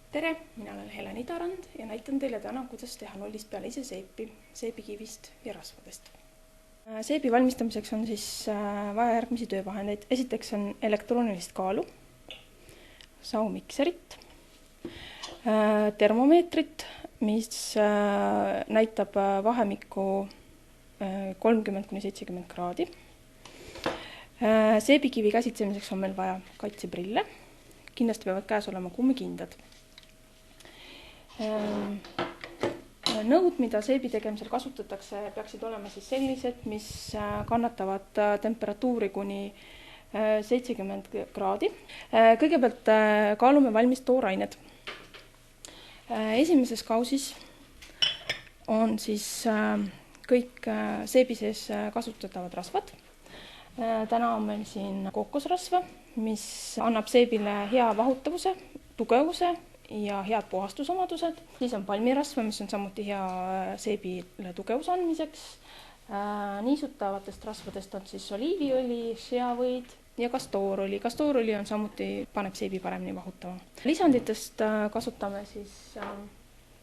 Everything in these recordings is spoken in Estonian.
Tere, mina olen Helen Idarand ja näitan teile täna, kuidas teha nullist peale ise seepi seebikivist ja rasvadest. Seebi valmistamiseks on siis vaja järgmisi töövahendeid. Esiteks on elektroonilist kaalu, saumikserit, termomeetrit, mis näitab vahemikku 30–70 kraadi. Seebikivi käsitsemiseks on meil vaja kaitseprille. Kindlasti peavad käes olema kummikindad. Nõud, mida seebi tegemisel kasutatakse, peaksid olema siis sellised, mis kannatavad temperatuuri kuni 70 kraadi. Kõigepealt kaalume valmis toorained. Esimeses kausis on siis kõik seebi sees kasutatavad rasvad. Täna on meil siin kookosrasva, mis annab seebile hea vahutavuse, tugevuse ja head puhastusomadused. Siis on palmirasva, mis on samuti hea seebile tugevuse andmiseks. Niisutavatest rasvadest on siis oliiviõli, seavõid ja kastoorõli. Kastoorõli on samuti, paneb seebi paremini vahutama. Lisanditest kasutame siis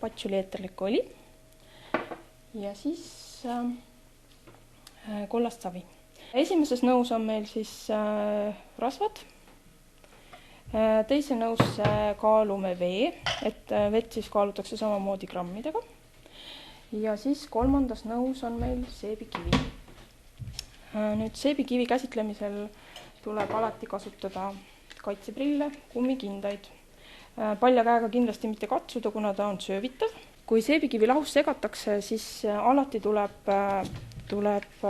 patšulieeterlikku õli ja siis kollast savi. Esimeses nõus on meil siis rasvad. Teise nõusse kaalume vee, et vett siis kaalutakse samamoodi grammidega. Ja siis kolmandas nõus on meil seebikivi. Nüüd seebikivi käsitlemisel tuleb alati kasutada kaitseprille, kummikindaid. Palja käega kindlasti mitte katsuda, kuna ta on söövitav. Kui seebikivi lahus segatakse, siis alati tuleb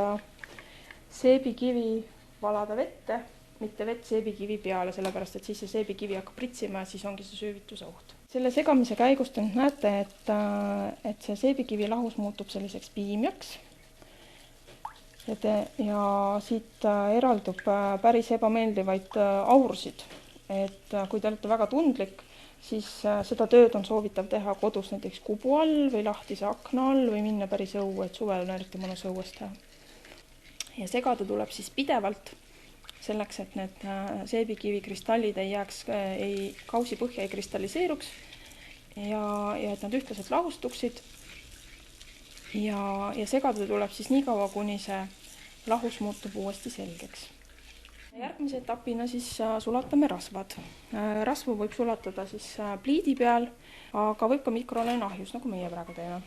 seebikivi valada vette, mitte vett seebikivi peale, sellepärast et siis see seebikivi hakkab pritsima ja siis ongi see söövituse oht. Selle segamise käigust näete, et see seebikivi lahus muutub selliseks piimjaks. Ja siit eraldub päris ebameeldivaid aursid. Et kui te olete väga tundlik, siis seda tööd on soovitav teha kodus näiteks kubu all või lahtise akna all või minna päris õue, et suvel on eriti mõnus õues teha. Ja segada tuleb siis pidevalt selleks, et need seebikivi kristallid ei jääks, kausi põhja ei kristalliseeruks ja et nad ühtlaselt lahustuksid. Ja segada tuleb siis nii kaua, kuni see lahus muutub uuesti selgeks. Järgmise etapina siis sulatame rasvad. Rasvu võib sulatada siis pliidi peal, aga võib ka mikrolaineahjus, nagu meie praegu teeme.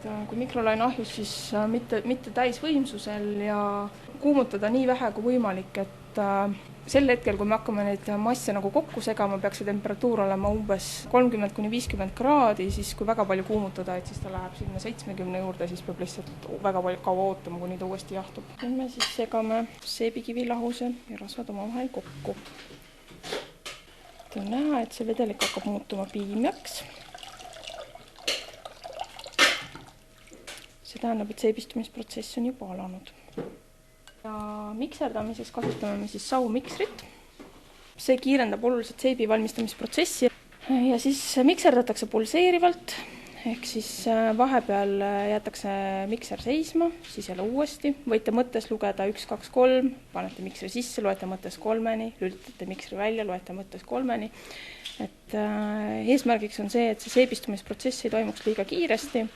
Kui mikrolaineahjus, siis mitte täisvõimsusel ja kuumutada nii vähe kui võimalik, et sel hetkel, kui me hakkame neid masse nagu kokku segama, peaks see temperatuur olema umbes 30–50 kraadi, siis kui väga palju kuumutada, et siis ta läheb sinna 70 juurde, siis peab lihtsalt väga palju kaua ootama, kuni ta uuesti jahtub. Nüüd me siis segame seebikivi lahuse ja rasvad omavahel kokku. On näha, et see vedelik hakkab muutuma piimjaks. See tähendab, et seebistumisprotsess on juba alanud. Ja mikserdamiseks kasutame siis saumiksrit. See kiirendab oluliselt seebi valmistamisprotsessi. Ja siis mikserdatakse pulseerivalt, ehk siis vahepeal jätakse mikser seisma, siis jälle uuesti. Võite mõttes lugeda 1, 2, 3, panete miksri sisse, loete mõttes 3-ni, lülitate miksri välja, loete mõttes 3-ni. Et eesmärgiks on see, et see seebistumisprotsess ei toimuks liiga kiiresti.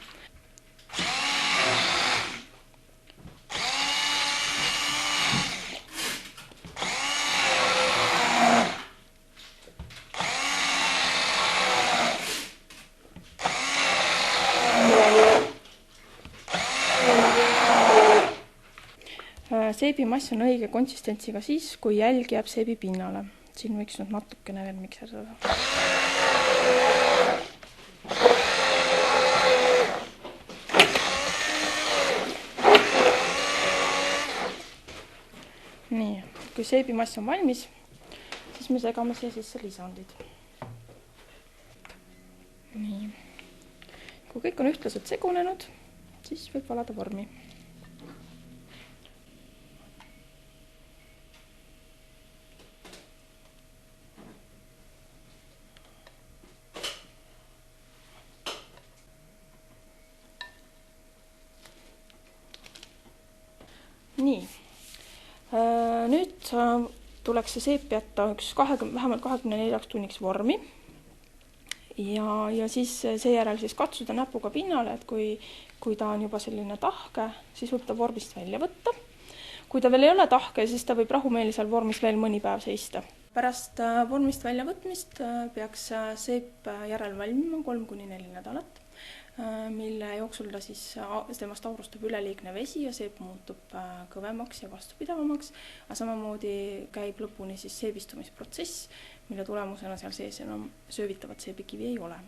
Seebimass on õige konsistentsiga siis, kui jälg jääb seebi pinnale. Siin võiks nüüd natukene veel mikserdada. Nii, kui seebimass on valmis, siis me segame siia sisse lisandid. Nii. Kui kõik on ühtlaselt segunenud, siis võib valada vormi. Nii, nüüd tuleks see seep jätta vähemalt 24 tunniks vormi ja siis seejärel katsuda näpuga pinnale, et kui ta on juba selline tahke, siis võib ta vormist välja võtta. Kui ta veel ei ole tahke, siis ta võib rahumeelisel vormis veel mõni päev seista. Pärast vormist välja võtmist peaks seep järel valmima 3–4 nädalat, mille jooksul temast aurustub üleliigne vesi ja seep muutub kõvemaks ja vastupidavamaks, aga samamoodi käib lõpuni seebistumisprotsess, mille tulemusena seal sees enam söövitavat seebikivi ei ole.